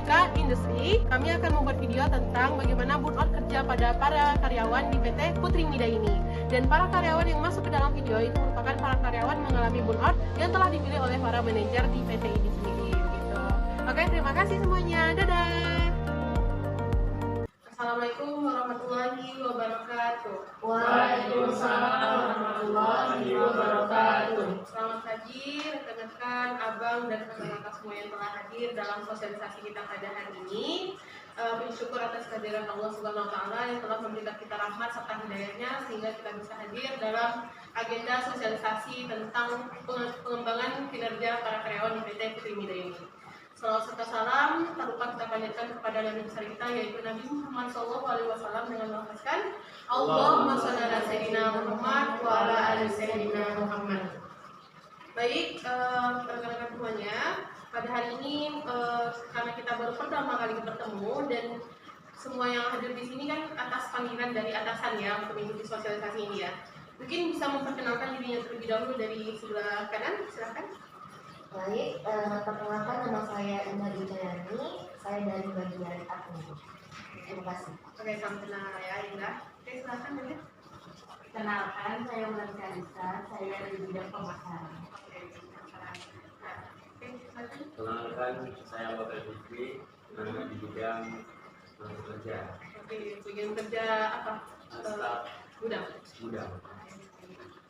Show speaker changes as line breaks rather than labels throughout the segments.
BK Industri, kami akan membuat video tentang bagaimana burnout kerja pada para karyawan di PT Putri Mida ini. Dan para karyawan yang masuk ke dalam video itu merupakan para karyawan mengalami burnout yang telah dipilih oleh para manajer di PT ini sendiri. Gitu. Oke, terima kasih semuanya. Dadah! Assalamualaikum warahmatullahi wabarakatuh.
Waalaikumsalam warahmatullahi wabarakatuh.
Selamat pagi rekan-rekan, abang dan kakak-kakak semua yang telah hadir dalam sosialisasi kita pada hari ini. Bersyukur atas kehadiran Allah Subhanahu wa Ta'ala yang telah memberikan kita rahmat serta hidayahnya sehingga kita bisa hadir dalam agenda sosialisasi tentang pengembangan kinerja para karyawan di PT Putri Mida ini. Salawat serta salam tak lupa kita panjatkan kepada Nabi besar kita yaitu Nabi Muhammad SAW dengan melafazkan Allahumma shalli ala sayyidina Muhammad wa ala ali sayyidina Muhammad. Baik, rekan-rekan semuanya, pada hari ini karena kita baru pertama kali bertemu dan semua yang hadir di sini kan atas panggilan dari atasan ya untuk mengikuti sosialisasi ini ya. Mungkin bisa memperkenalkan dirinya terlebih dahulu dari sebelah kanan, silakan.
Baik, perkenalkan nama saya Indah Wijayani, saya dari bagian admin. Terima kasih.
Oke, salam kenal ya Indah. Oke, silakan Indah.
Kenalkan, saya Melika Lisa, saya dari bidang pemasaran.
Oke, silakan.
Kenalkan, saya Bapak Fikri, di bidang kerja.
Oke, bagian kerja apa?
Staf
Gudang.
gudang.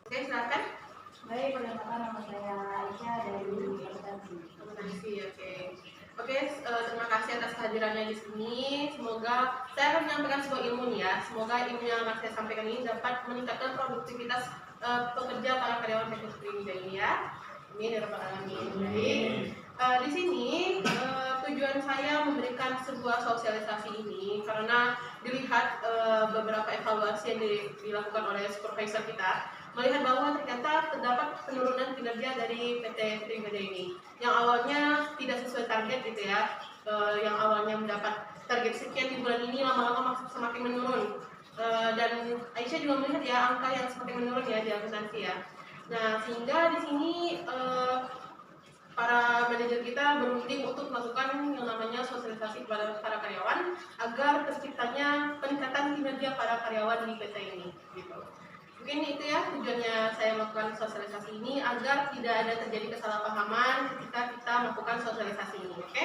Oke, silakan.
Baik, perkenalkan nama saya Aisyah dari akuntansi.
Akuntansi, oke. Oke, terima kasih atas kehadirannya di sini. Semoga saya akan menyampaikan sebuah ilmu nih ya. Semoga ilmu yang akan saya sampaikan ini dapat meningkatkan produktivitas pekerja para karyawan PT Putri Mida ini ya. Amin ya rabbal alamin. Baik. Di sini tujuan saya memberikan sebuah sosialisasi ini karena dilihat beberapa evaluasi yang dilakukan oleh supervisor kita melihat bahwa ternyata terdapat penurunan kinerja dari PT Putri Mida ini yang awalnya tidak sesuai target gitu ya, yang awalnya mendapat target sekian di bulan ini lama-lama semakin menurun. Dan Aisyah juga melihat ya angka yang semakin menurun ya di akuntansi ya. Nah sehingga di sini para manajer kita berunding untuk melakukan yang namanya sosialisasi kepada para karyawan agar terciptanya peningkatan kinerja para karyawan di PT ini gitu. Mungkin itu ya tujuannya saya melakukan sosialisasi ini agar tidak ada terjadi kesalahpahaman ketika kita melakukan sosialisasi ini, oke?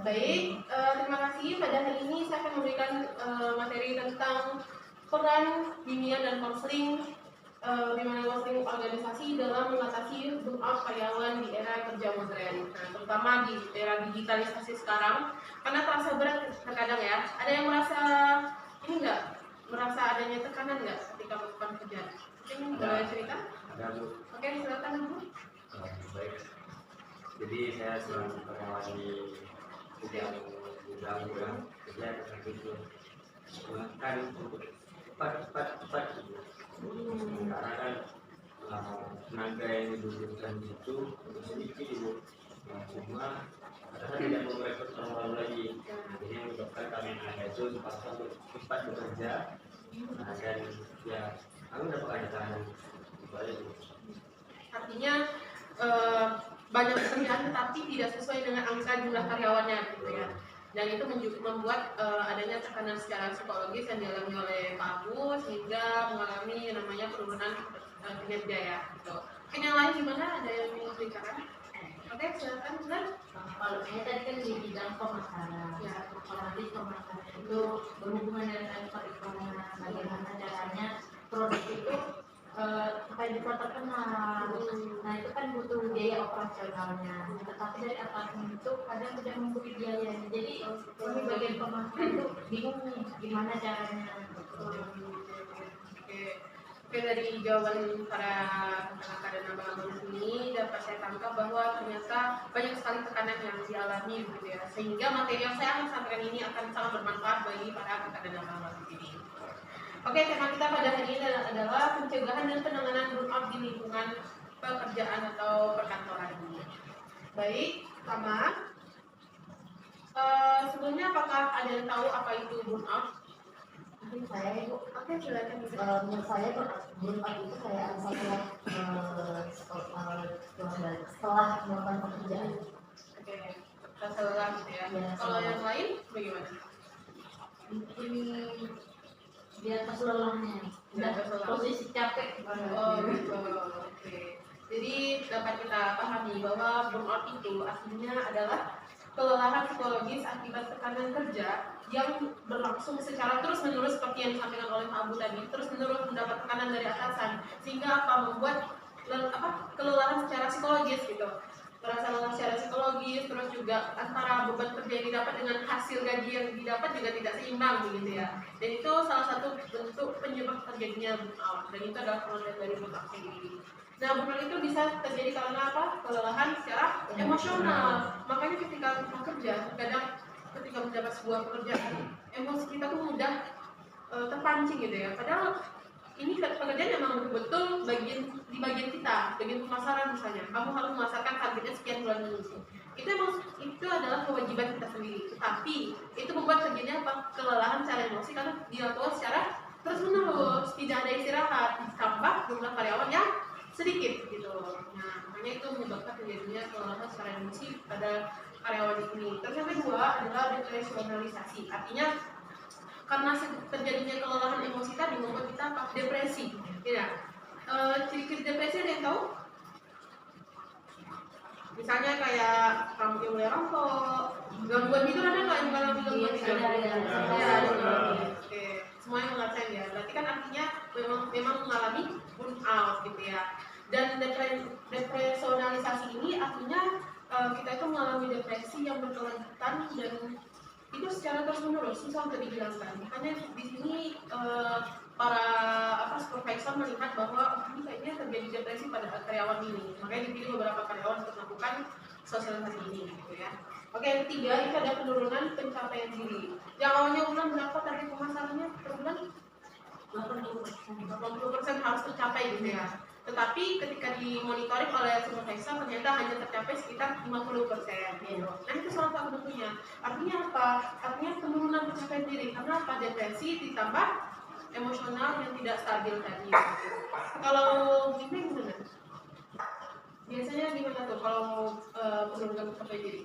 Baik, terima kasih. Pada hari ini saya akan memberikan materi tentang peran bimbingan dan konseling bimbingan konseling organisasi dalam mengatasi burnout karyawan di era kerja modern. Nah, terutama di era digitalisasi sekarang, karena terasa berat terkadang ya. Ada yang merasa ini enggak? Merasa adanya tekanan nggak ketika melakukan kerja? Mungkin boleh cerita?
Ada Bu.
Oke, silakan Bu.
Baik. Jadi saya selalu karyawan di bidang gudang kerja seperti itu. Gunakan untuk cepat. Karena kan tenaga yang dibutuhkan itu sedikit Ibu. Cuma karena tidak mau merekrut orang lagi, jadi yang menyebabkan kami ada itu dipaksa untuk cepat bekerja, dan ya kami dapat pekerjaan itu.
Artinya banyak pekerjaan tetapi tidak sesuai dengan angka jumlah karyawannya gitu ya. Dan itu membuat adanya tekanan secara psikologis yang dialami oleh Pak Agus sehingga mengalami namanya penurunan kinerja ya. Gitu. Mungkin yang lain gimana? Ada yang ingin berbicara? Oke, silakan Bulan.
Kalau saya tadi kan di bidang pemasaran,
Ya.
otomatis pemasaran itu berhubungan dengan perekonomian, bagaimana caranya produk itu supaya bisa terkenal. Nah itu kan butuh biaya operasionalnya. Tetapi dari atasan itu kadang tidak memiliki biaya. Jadi kami bagian pemasaran itu bingung nih gimana caranya.
Oke, dari jawaban para kakak dan abang-abang di sini dapat saya tangkap bahwa ternyata banyak sekali tekanan yang dialami gitu ya. Sehingga materi yang saya akan sampaikan ini akan sangat bermanfaat bagi para kakak dan abang-abang di sini. Oke, tema kita pada hari ini adalah pencegahan dan penanganan burnout di lingkungan pekerjaan atau perkantoran ini. Baik, pertama, sebelumnya apakah ada yang tahu apa itu burnout?
Mungkin saya itu
Oke, silakan.
menurut saya burnout itu kayak setelah melakukan pekerjaan.
Oke, rasa lelah gitu ya.
Ya,
Kalau yang lain bagaimana?
mungkin di atas lelahnya,
Di atas lelah.
posisi capek
Oh gitu, oke. Jadi dapat kita pahami bahwa burnout itu artinya adalah kelelahan psikologis akibat tekanan kerja yang berlangsung secara terus-menerus seperti yang disampaikan oleh Pak Abu tadi, terus-menerus mendapat tekanan dari atasan sehingga membuat kelelahan secara psikologis gitu, merasa lelah secara psikologis, terus juga antara beban kerja yang didapat dengan hasil gaji yang didapat juga tidak seimbang begitu ya. Dan itu salah satu bentuk penyebab terjadinya burnout, dan itu adalah pengertian dari burnout sendiri. Nah, burnout itu bisa terjadi karena apa? Kelelahan secara emosional. Makanya ketika kita kerja, kadang ketika mendapat sebuah pekerjaan, emosi kita tuh mudah terpancing gitu ya. Padahal ini pekerjaan memang betul di bagian kita, bagian pemasaran misalnya. Kamu harus memasarkan targetnya sekian bulan dulu. Itu adalah kewajiban kita sendiri. Tapi itu membuat terjadinya apa? Kelelahan secara emosi karena dilakukan secara terus-menerus, tidak ada istirahat, ditambah jumlah karyawan yang sedikit gitu. Nah, makanya itu menyebabkan terjadinya kelelahan secara emosi pada karyawan ini. Terus yang kedua adalah depresionalisasi. Artinya karena terjadinya kelelahan emosi tadi membuat kita depresi. Ya, ciri-ciri depresi ada yang tahu? Misalnya kayak kamu yang mulai rokok, gangguan tidur ada nggak yang mengalami gangguan tidur? Ada. Oke, semuanya mengatakan ya. Berarti kan artinya memang mengalami burnout gitu ya. Dan depresionalisasi ini artinya kita itu mengalami depresi yang berkelanjutan dan itu secara terus-menerus susah untuk dihilangkan. Makanya di sini para supervisor melihat bahwa ini kayaknya terjadi depresi pada karyawan ini. Makanya dipilih beberapa karyawan untuk melakukan sosialisasi ini, gitu ya. Oke, yang ketiga itu ada penurunan pencapaian diri. Yang awalnya bulan berapa target pemasarannya per bulan? 80% harus tercapai gitu ya. Tetapi ketika dimonitoring oleh supervisor ternyata hanya tercapai sekitar 50%. Gitu. Nah itu salah satu bentuknya. Artinya apa? Artinya penurunan pencapaian diri. Karena apa? Depresi ditambah emosional yang tidak stabil tadi. Gitu. Kalau gini gimana? Biasanya gimana tuh kalau penurunan pencapaian diri?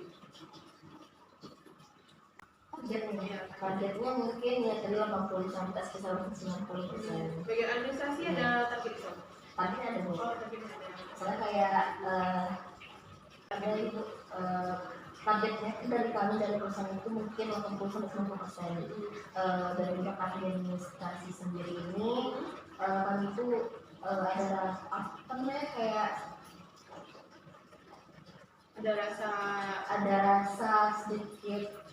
Targetnya mungkin ya tadi 80 sampai sekitar 90%.
Bagian administrasi ada target itu?
Tadi ada bu.
Oh, target ada.
Soalnya kayak ada itu targetnya itu dari kami dari perusahaan itu mungkin 80 sampai 90%. Dari bidang administrasi sendiri ini kami itu ada apa namanya kayak
ada
rasa sedikit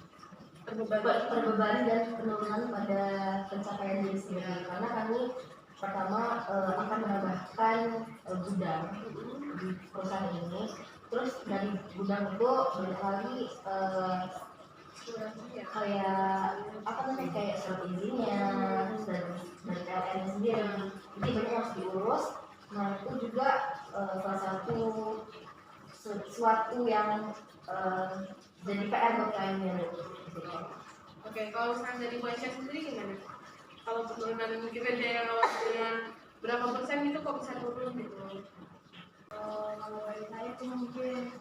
terbebani dan penurunan pada pencapaian diri sendiri karena kami pertama akan menambahkan gudang di perusahaan ini, terus dari gudang itu banyak lagi kayak apa namanya kayak surat izinnya dan dari PLN sendiri, jadi banyak yang harus diurus. Nah itu juga salah satu sesuatu yang jadi PR buat kami.
Oke, kalau misalnya dari Malaysia sendiri gimana? Kalau penurunan kinerja yang awalnya berapa persen itu kok bisa turun gitu?
Kalau dari saya itu mungkin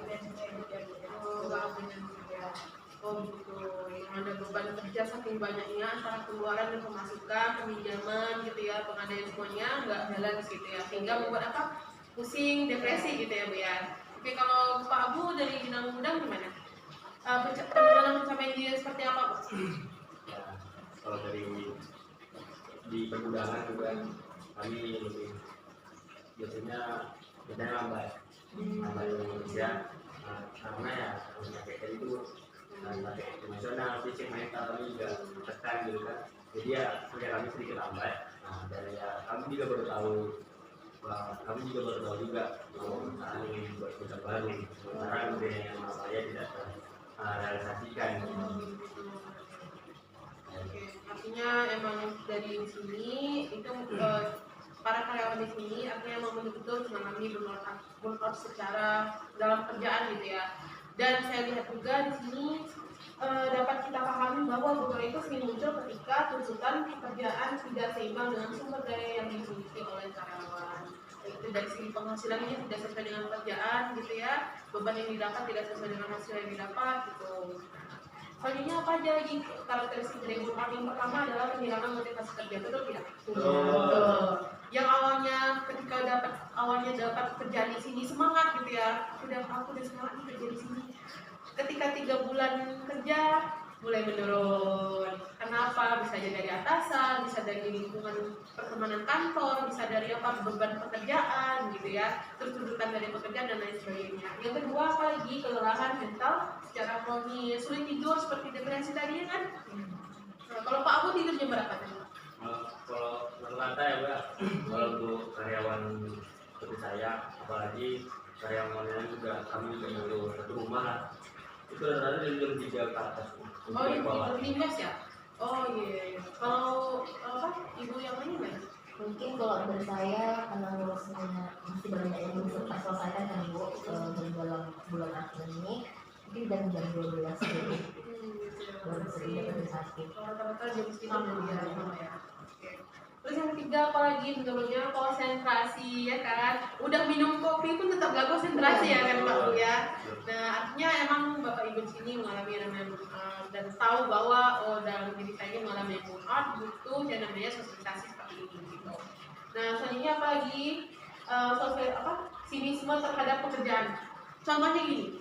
dari
Oh gitu, yang ada beban kerja saking banyaknya antara pengeluaran dan pemasukan, peminjaman gitu ya, pengadaan semuanya nggak jalan gitu ya, sehingga membuat apa? Pusing, depresi gitu ya Bu ya. Oke, kalau Pak Abu dari bidang gudang gimana? Penurunan pencapaian diri seperti apa Pak?
Ya, kalau dari di pergudangan juga kami lebih biasanya lambat kerja karena ya pencapaian itu pakai emosional, fisik, mental kami juga tekan gitu kan. Jadi ya kerja kami sedikit lambat. Nah, dari ya kami juga baru tahu kalau misalnya ini buat produk baru, sementara budaya yang saya tidak realisasikan.
Oke, artinya emang dari sini itu para karyawan di sini artinya emang betul-betul mengalami burnout secara dalam kerjaan gitu ya. Dan saya lihat juga di sini dapat kita pahami bahwa burnout itu sering muncul ketika tuntutan pekerjaan tidak seimbang dengan sumber daya yang dimiliki oleh karyawan. itu dari segi penghasilannya tidak sesuai dengan pekerjaan gitu ya, beban yang didapat tidak sesuai dengan hasil yang didapat gitu. Selanjutnya apa aja lagi karakteristik dari burnout? Yang pertama adalah kehilangan motivasi kerja, betul tidak? Betul. Yang awalnya dapat kerjaan di sini semangat gitu ya, aku udah semangat nih kerja di sini. Ketika 3 bulan kerja mulai menurun. Kenapa? Bisa aja dari atasan, bisa dari lingkungan pertemanan kantor, bisa dari apa beban pekerjaan gitu ya, terus tuntutan dari pekerjaan dan lain sebagainya. Yang kedua apalagi kelelahan mental secara kronis, sulit tidur seperti depresi tadi ya kan. Nah, kalau Pak Abu tidur jam berapa tadi?
Kalau rata ya Mbak, kalau untuk karyawan seperti saya, apalagi karyawan lain juga, kami juga perlu satu rumah lah. Itu rata-rata dari jam 3 ke atas.
Oh ibu minus ya? Oh iya. Kalau apa ibu yang lain nggak?
Mungkin kalau dari saya karena ngurusinnya masih banyak yang belum selesaikan kan Bu dalam bulan April ini, mungkin jam 12 gitu. Baru bisa dari sakit.
Rata-rata jam sekitar ya. Oke. Terus yang ketiga apalagi menurutnya konsentrasi ya kan? Udah minum kopi pun tetap gak konsentrasi ya kan Pak Bu ya. Nah artinya emang Bapak Ibu di sini mengalami namanya dan tahu bahwa dalam diri saya mengalami burnout butuh yang namanya sosialisasi seperti ini gitu. Nah selanjutnya apalagi sinisme terhadap pekerjaan. Contohnya gini,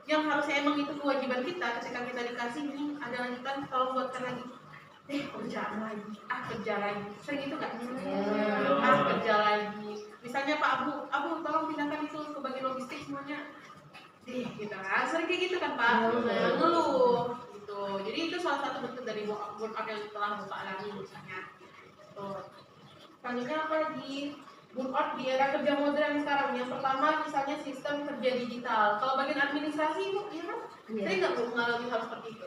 yang harusnya emang itu kewajiban kita ketika kita dikasih ini ada lanjutan tolong buatkan lagi. Kerja lagi. Sering gitu nggak? Kerja lagi. Misalnya Pak Abu tolong pindahkan itu ke bagian logistik semuanya. Gitu kan. Sering kayak gitu kan Pak. Ngeluh gitu. Jadi itu salah satu bentuk dari burnout yang telah Bapak alami misalnya. Selanjutnya apa lagi? Burnout di era kerja modern sekarang. Yang pertama misalnya sistem kerja digital. Kalau bagian administrasi Bu, ya kan? Saya nggak mengalami hal seperti itu.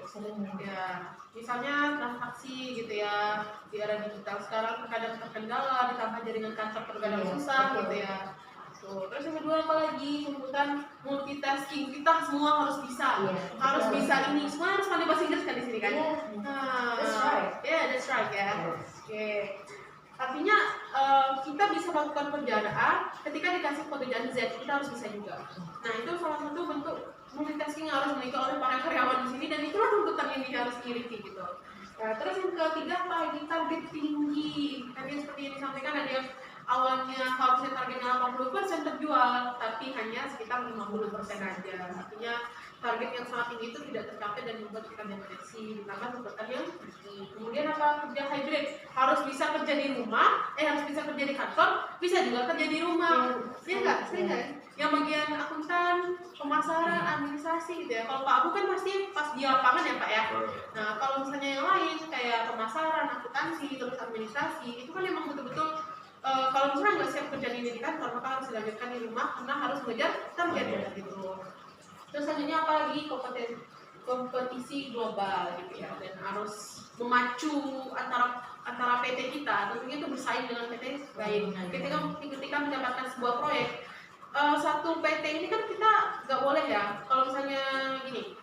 Ya, misalnya transaksi gitu ya di era digital sekarang terkadang terkendala, ditambah jaringan kantor terkadang susah gitu ya. Terus yang kedua apalagi sebutan multitasking, kita semua harus bisa, harus bisa ini, semua harus pandai bahasa Inggris kan di sini kan? That's right ya. Oke. Artinya kita bisa melakukan pekerjaan A ketika dikasih pekerjaan Z, kita harus bisa juga. Nah itu salah satu bentuk multitasking yang harus dimiliki oleh para karyawan di sini dan itulah tuntutan yang harus dimiliki gitu. Nah, terus yang ketiga apalagi target tinggi. Tadi seperti yang disampaikan ada yang awalnya harusnya targetnya 80% terjual tapi hanya sekitar 50% aja. Artinya target yang sangat tinggi itu tidak tercapai dan membuat kita depresi, ditambah tuntutan yang tinggi. Kemudian apa? Kerja hybrid, harus bisa kerja di rumah, harus bisa kerja di kantor, bisa juga kerja di rumah. Iya enggak? Yang bagian akuntan, pemasaran, administrasi gitu ya. Kalau Pak Abu kan pasti pas di lapangan ya Pak ya. Nah kalau misalnya yang lain kayak pemasaran, akuntansi, terus administrasi, itu kan memang betul-betul kalau misalnya nggak siap kerja di kantor, maka harus dilanjutkan di rumah karena harus mengejar target gitu. Terus selanjutnya apalagi kompetisi global gitu ya, dan harus memacu antara PT kita, tentunya itu bersaing dengan PT lain. Ketika mendapatkan sebuah proyek, satu PT ini kan kita nggak boleh ya, kalau misalnya gini,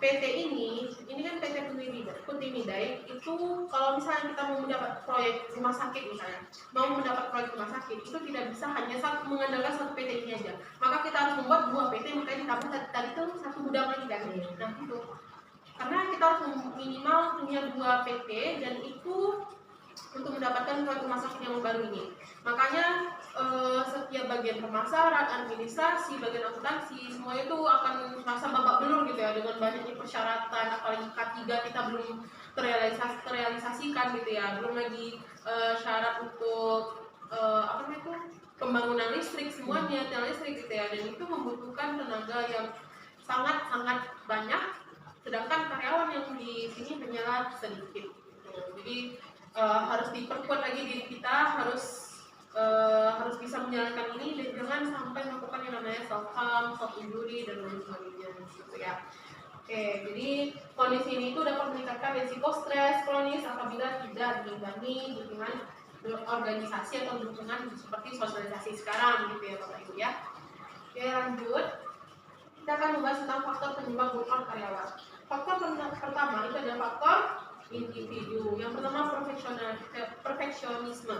PT ini kan PT Kuntimidai itu kalau misalnya kita mau mendapat proyek rumah sakit misalnya, itu tidak bisa hanya mengandalkan satu PT ini aja. Maka kita harus membuat 2 PT, makanya ditambah tadi itu 1 gudang lagi kan. Nah itu, karena kita harus minimal punya 2 PT dan itu untuk mendapatkan proyek rumah sakit yang baru ini. Makanya setiap bagian pemasaran, administrasi, bagian akuntansi, semuanya itu akan merasa babak belur gitu ya dengan banyaknya persyaratan, apalagi K3 kita belum terrealisasikan gitu ya, belum lagi syarat untuk pembangunan listrik semuanya, tiang listrik gitu ya, dan itu membutuhkan tenaga yang sangat-sangat banyak, sedangkan karyawan yang di sini hanya sedikit gitu. Jadi harus diperkuat lagi diri kita, harus bisa menjalankan ini dan jangan sampai melakukan yang namanya self harm, self injury dan lain sebagainya gitu ya. Oke, jadi kondisi ini itu dapat meningkatkan risiko stres kronis apabila tidak diimbangi dengan organisasi atau dukungan seperti sosialisasi sekarang gitu ya Bapak Ibu ya. Oke, lanjut. Kita akan membahas tentang faktor penyebab burnout karyawan. Faktor pertama itu adalah faktor individu. Yang pertama perfeksionisme.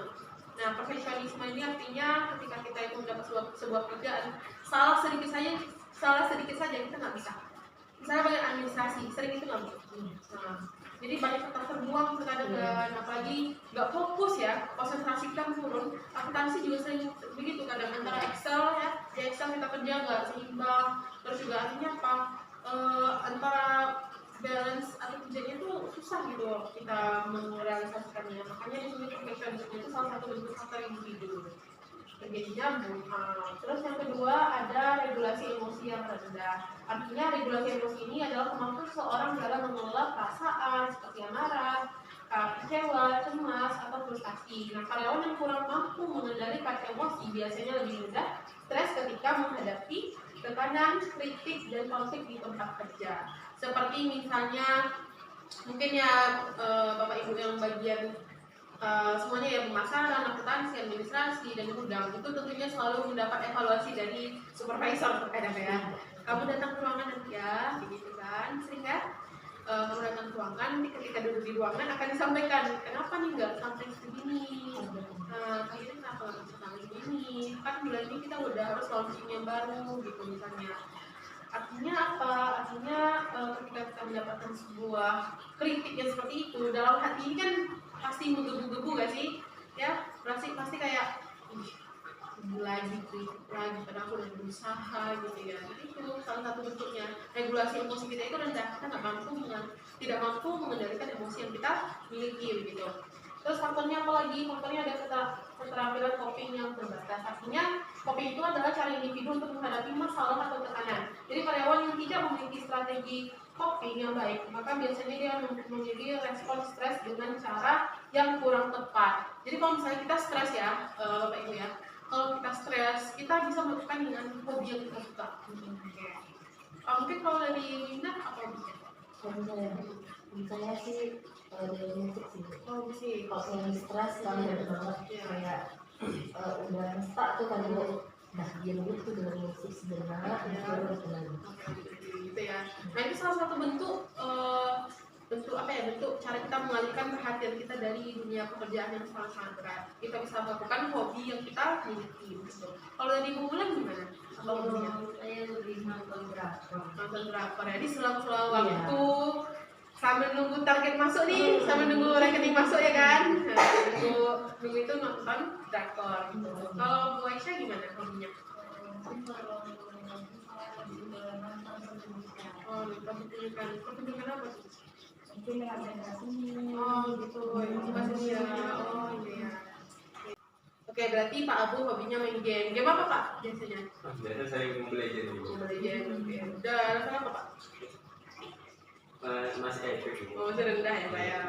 Nah, perfeksionisme ini artinya ketika kita itu mendapat sebuah pekerjaan, salah sedikit saja kita nggak bisa. Misalnya banyak administrasi, sering itu nggak bisa. Nah, jadi banyak kata terbuang terkadang, apalagi nggak fokus ya, konsentrasi kita turun. Akuntansi juga sering begitu, kadang antara Excel ya, di Excel kita kerja nggak seimbang, terus juga artinya apa, antara balance atau kerjanya itu susah gitu kita merealisasikannya. Makanya di sini perfeksionisme itu salah satu bentuk faktor individu terjadi nyambung. Terus yang kedua ada regulasi emosi yang rendah. Artinya regulasi emosi ini adalah kemampuan seseorang dalam mengelola perasaan seperti amarah, kecewa, cemas, atau frustasi. Nah, karyawan yang kurang mampu mengendalikan emosi biasanya lebih mudah stres ketika menghadapi tekanan, kritik, dan konflik di tempat kerja. Seperti misalnya mungkin ya Bapak Ibu yang bagian semuanya ya pemasaran, akuntansi, administrasi, dan gudang itu tentunya selalu mendapat evaluasi dari supervisor terkadang ya. Kamu datang ke ruangan nanti ya, begitu kan, sering kan? Kamu datang ke ruangan, ketika duduk di ruangan akan disampaikan kenapa nih nggak sampai segini, akhirnya kenapa nggak sampai segini, kan bulan ini kita udah harus launching yang baru gitu misalnya. Artinya apa? Artinya ketika kita mendapatkan sebuah kritik yang seperti itu, dalam hati ini kan pasti menggebu-gebu gak sih? Ya, pasti kayak lagi padahal aku udah berusaha gitu ya. Jadi itu salah satu bentuknya regulasi emosi kita itu rendah, kita tidak mampu mengendalikan emosi yang kita miliki gitu. Terus faktornya apa lagi? Faktornya ada keterampilan coping yang terbatas. Artinya coping itu adalah cara individu untuk menghadapi masalah atau tekanan. Jadi karyawan yang tidak memiliki strategi coping yang baik, maka biasanya dia memiliki respon stres dengan cara yang kurang tepat. Jadi kalau misalnya kita stres ya, Bapak Ibu ya, kalau kita stres, kita bisa melakukan dengan hobi yang kita suka. Mungkin kalau dari Linda apa hobinya?
Saya sih dari musik sih.
Oh, musik.
Kalau saya stres kalau ada banget kayak udah stuck tuh kan nah dia tuh dengan musik sebenarnya itu udah tenang.
Gitu ya. Nah itu salah satu bentuk bentuk cara kita mengalihkan perhatian kita dari dunia pekerjaan yang sangat berat. Kita bisa melakukan hobi yang kita miliki. Gitu. Kalau dari Bu Bulan gimana?
Kalau saya lebih nonton drakor.
Nonton drakor ya. Jadi selang-selang waktu sambil nunggu target masuk nih, sambil nunggu rekening masuk ya kan. Nah, nunggu itu nonton drakor. Gitu. Kalau Bu Aisyah gimana hobinya? Oh, pertunjukan apa sih?
Mungkin representasi.
Oh gitu, masih ya. Oh iya. Oke, berarti Pak Abu hobinya main game. Game apa Pak biasanya?
Biasa saya Mobile Legends.
Mobile Legends. Oke. Udah level apa Pak?
Masih epic.
Oh, masih rendah ya Pak ya.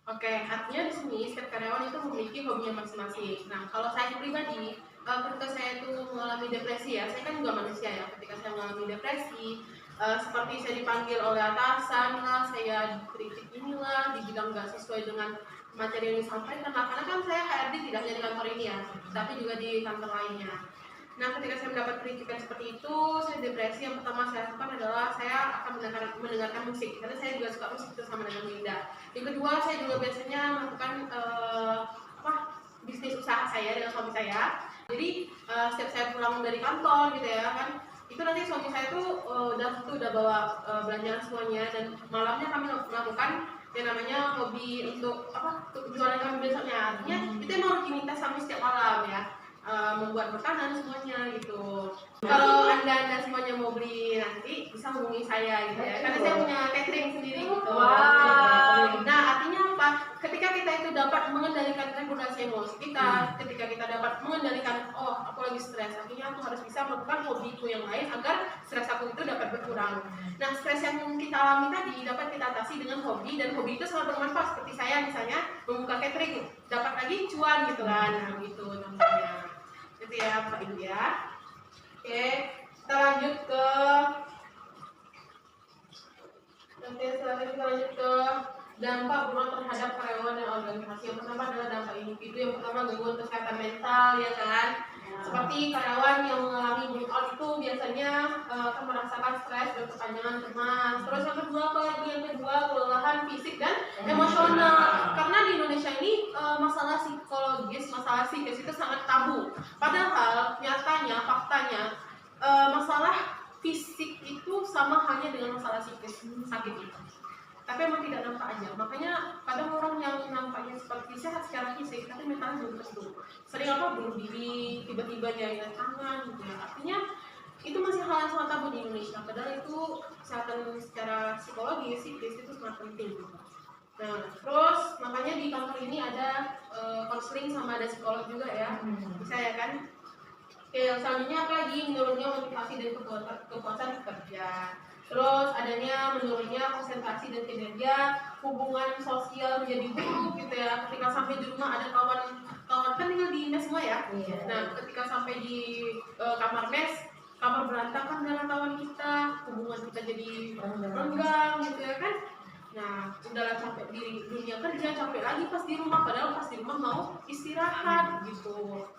Oke, artinya di sini setiap karyawan itu memiliki hobinya masing-masing. Nah, kalau saya pribadi, ketika saya itu mengalami depresi ya, saya kan juga manusia ya. Ketika saya mengalami depresi, seperti saya dipanggil oleh atasan lah, saya dikritik inilah, dibilang nggak sesuai dengan materi yang disampaikan. Nah, karena kan saya HRD tidak hanya di kantor ini ya, tapi juga di kantor lainnya. Nah, ketika saya mendapat kritikan seperti itu, saya depresi. Yang pertama saya lakukan adalah saya akan mendengarkan musik, karena saya juga suka musik itu sama dengan Linda. Yang kedua, saya juga biasanya melakukan bisnis usaha saya dengan suami saya. Jadi setiap saya pulang dari kantor gitu ya kan, itu nanti suami saya tuh udah bawa belanjaan semuanya, dan malamnya kami melakukan yang namanya hobi untuk jualan kami besoknya. Artinya itu emang rutinitas kami setiap malam ya, membuat makanan semuanya gitu. Kalau anda semuanya mau beli nanti bisa hubungi saya gitu ya, karena saya punya catering sendiri gitu.
Wow.
Nah artinya apa? Ketika kita itu dapat mengendalikan regulasi emosi kita, ketika kita dapat mengendalikan aku lagi stres, artinya aku harus bisa melakukan hobiku yang lain agar stres aku itu dapat berkurang. Nah stres yang kita alami tadi dapat kita atasi dengan hobi, dan hobi itu sangat bermanfaat. Seperti saya misalnya membuka catering, dapat lagi cuan gitu kan, nah gitu contohnya. Itu ya Pak Ibu ya. Oke, kita lanjut ke dampak buruk terhadap karyawan dan organisasi. Yang pertama adalah dampak individu. Yang pertama gangguan kesehatan mental ya kan. Seperti karyawan yang mengalami burnout itu biasanya akan merasakan stres, berkepanjangan, cemas. Terus yang kedua apalagi? Yang kedua kelelahan fisik dan emosional. Karena di Indonesia ini masalah psikologi psikologis masalah psikis itu sangat tabu. Padahal nyatanya, faktanya, masalah fisik itu sama halnya dengan masalah psikis, sakit itu. Tapi emang tidak nampak aja. Makanya kadang orang yang nampaknya seperti sehat secara fisik, tapi mentalnya belum tentu. Sering bunuh diri, tiba-tiba nyayat tangan gitu ya. Artinya itu masih hal yang sangat tabu di Indonesia. Padahal itu kesehatan secara psikologi, psikis itu sangat penting gitu. Nah, terus makanya di kantor ini ada konseling sama ada psikolog juga ya. Bisa ya kan? Oke, yang selanjutnya apa lagi? Menurunnya motivasi dan kepuasan kerja. Terus adanya menurunnya konsentrasi dan kinerja, hubungan sosial menjadi buruk gitu ya. Ketika sampai di rumah ada kawan kan tinggal di mes semua ya. Nah, ketika sampai di kamar mes, kamar berantakan dengan kawan kita, hubungan kita jadi renggang gitu ya kan. Nah, udahlah capek di dunia kerja, capek lagi pas di rumah, padahal pas di rumah mau istirahat gitu.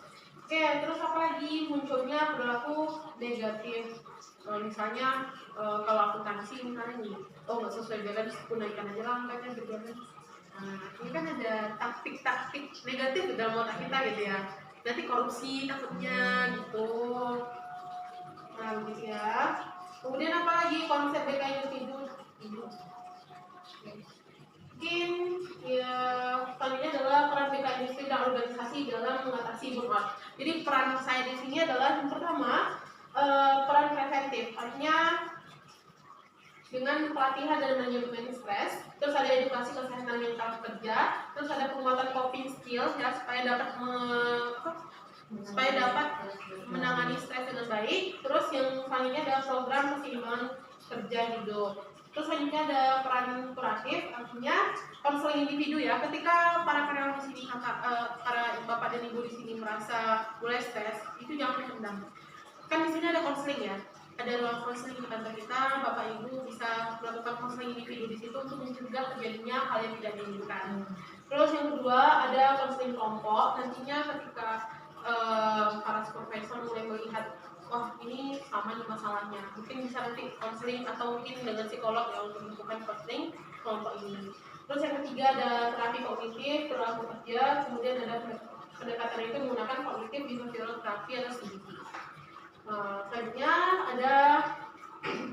Oke, terus apa lagi? Munculnya perilaku negatif. Misalnya kalau akuntansi misalnya nih, nggak sesuai balance, aku naikkan aja lah angkanya gitu kan. Nah, ini kan ada taktik-taktik negatif di dalam otak kita gitu ya. Nanti korupsi takutnya gitu. Nah, gitu ya. Kemudian apa lagi? Konsep BK individu. Mungkin ya selanjutnya adalah peran BK industri dan organisasi dalam mengatasi burnout. Jadi peran saya di sini adalah yang pertama peran preventif, artinya dengan pelatihan dan manajemen stres, terus ada edukasi kesehatan mental kerja, terus ada penguatan coping skills ya supaya dapat menangani stres dengan baik. Terus yang selanjutnya ada program keseimbangan kerja hidup. Terus selanjutnya ada peran kuratif, artinya konseling individu ya. Ketika para karyawan di sini, para bapak dan ibu di sini merasa mulai stres, itu jangan dipendam. Kan di sini ada konseling ya, ada ruang konseling di kantor kita, bapak ibu bisa melakukan konseling individu di situ untuk mencegah terjadinya hal yang tidak diinginkan. Terus yang kedua ada konseling kelompok, nantinya ketika para supervisor mulai melihat wah ini sama nih masalahnya, mungkin bisa nanti konseling atau mungkin dengan psikolog yang untuk melakukan konseling kelompok ini. Terus yang ketiga ada terapi kognitif, perilaku kerja, kemudian ada pendekatan itu menggunakan kognitif behavioral terapi atau CBT. Selanjutnya ada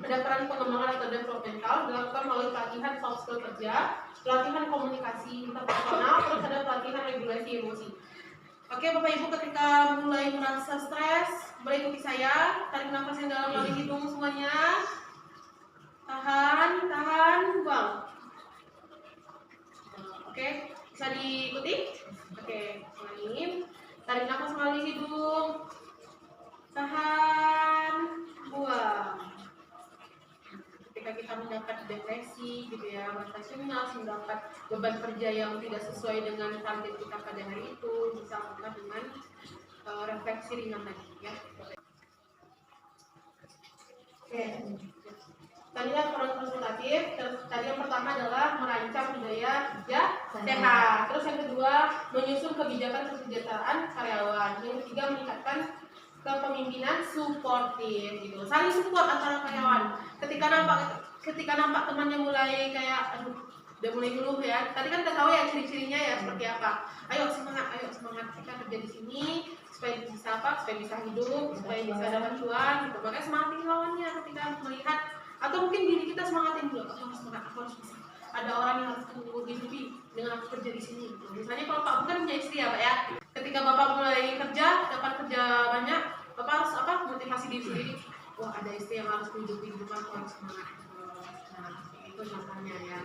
peran pengembangan atau developmental dilakukan melalui pelatihan soft skill kerja, pelatihan komunikasi interpersonal, terus ada pelatihan regulasi emosi. Oke Bapak Ibu, ketika mulai merasa stres, boleh ikuti saya. Tarik nafas yang dalam melalui hidung semuanya. Tahan, buang. Oke, bisa diikuti? Oke, ulangin. Tarik nafas melalui hidung. Tahan, buang. Ketika kita mendapat depresi gitu ya, merasa cemas, mendapat beban kerja yang tidak sesuai dengan target kita pada hari itu, bisa lakukan dengan refleksi ringan tadi ya. Oke. Tadi peran konsultatif. Tadi yang pertama adalah merancang budaya kerja sehat. Terus yang kedua menyusun kebijakan kesejahteraan karyawan. Yang ketiga meningkatkan kepemimpinan suportif gitu, saling support antara karyawan. Ketika nampak temannya mulai kayak udah mulai ngeluh ya, tadi kan udah tahu ya ciri-cirinya ya seperti apa. Ayo semangat kita kerja di sini supaya bisa hidup, supaya bisa dapat cuan gitu. Makanya semangatin lawannya ketika melihat, atau mungkin diri kita semangatin dulu, aku harus bisa. Ada orang yang harus menghidupi dengan aku kerja di sini gitu. Misalnya kalau Pak bukan punya istri ya Pak ya, ketika Bapak mulai kerja, dapat kerja banyak, Bapak harus motivasi diri sendiri. Wah ada istri yang harus menghidupi hidup aku, harus semangat. Nah itu contohnya ya.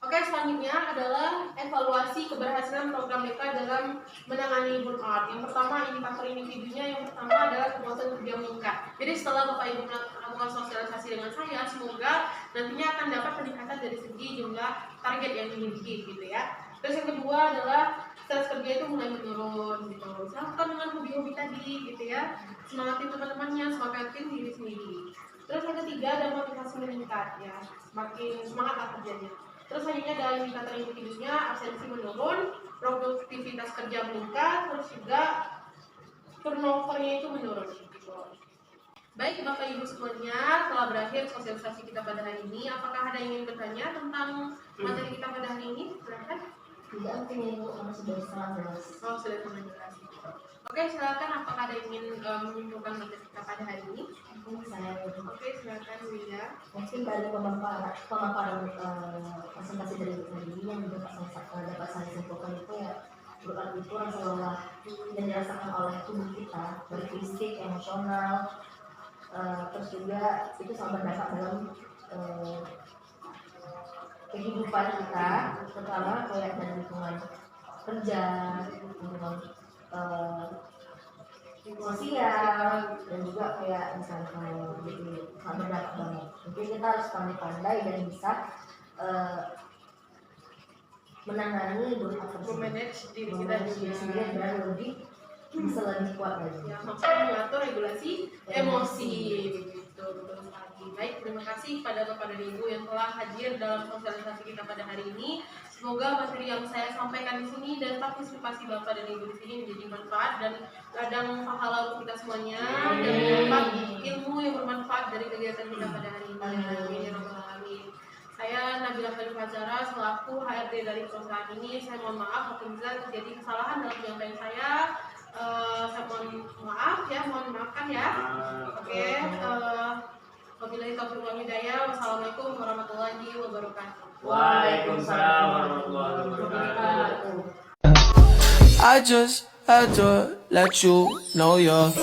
Oke, selanjutnya adalah evaluasi keberhasilan program BK dalam menangani burnout. Yang pertama indikator individunya, yang pertama adalah kepuasan kerja meningkat. Jadi setelah Bapak Ibu melakukan sosialisasi dengan saya, semoga nantinya akan dapat peningkatan dari segi jumlah target yang dimiliki gitu ya. Terus yang kedua adalah stres kerja itu mulai menurun gitu. Lakukan dengan hobi-hobi tadi gitu ya. Semangatin teman-temannya, semangatin diri sendiri. Terus yang ketiga ada motivasi meningkat ya. Semakin semangat lah kerjanya. Terus selanjutnya ada indikator individunya, absensi menurun, produktivitas kerja meningkat, terus juga turnovernya itu menurun. Baik Bapak Ibu semuanya, telah berakhir sosialisasi kita pada hari ini. Apakah ada yang ingin bertanya tentang materi kita pada hari ini? Silahkan.
Tidak mungkin ini karena sudah sangat jelas.
Oh, sudah sangat jelas. Oke, silakan. Apakah ada yang ingin menyimpulkan materi kita pada hari ini?
Mungkin saya
Oke, silakan Wida.
mungkin dari pemaparan presentasi dari Bu tadi yang dapat saya simpulkan itu ya berupa itu seolah yang dirasakan oleh tubuh kita dari fisik, emosional, terus juga itu sangat berdampak dalam kehidupan kita, terutama kayak dari lingkungan kerja, lingkungan sosial, dan juga kayak misalnya gitu sangat berdampak banget. Mungkin kita harus pandai-pandai dan bisa menangani beberapa tersebut,
Memanage diri kita
memanage diri sendiri
juga.
dan lebih bisa lebih kuat lagi.
Ya, maksudnya mengatur regulasi emosi begitu, betul sekali. Baik, terima kasih kepada Bapak dan Ibu yang telah hadir dalam sosialisasi kita pada hari ini. Semoga materi yang saya sampaikan di sini dan partisipasi Bapak dan Ibu di sini menjadi manfaat dan ladang pahala untuk kita semuanya dan mendapat ilmu yang bermanfaat dari kegiatan kita pada hari ini. Amin ya rabbal alamin. Saya Nabila Khalil Fajara selaku HRD dari perusahaan ini. Saya mohon maaf apabila terjadi kesalahan dalam penyampaian saya. Saya mohon maaf ya, mohon maafkan ya. Oke, wabillahi taufiq wal hidayah. Wassalamualaikum warahmatullahi wabarakatuh.
Waalaikumsalam warahmatullahi wabarakatuh.
I just had to let you know you're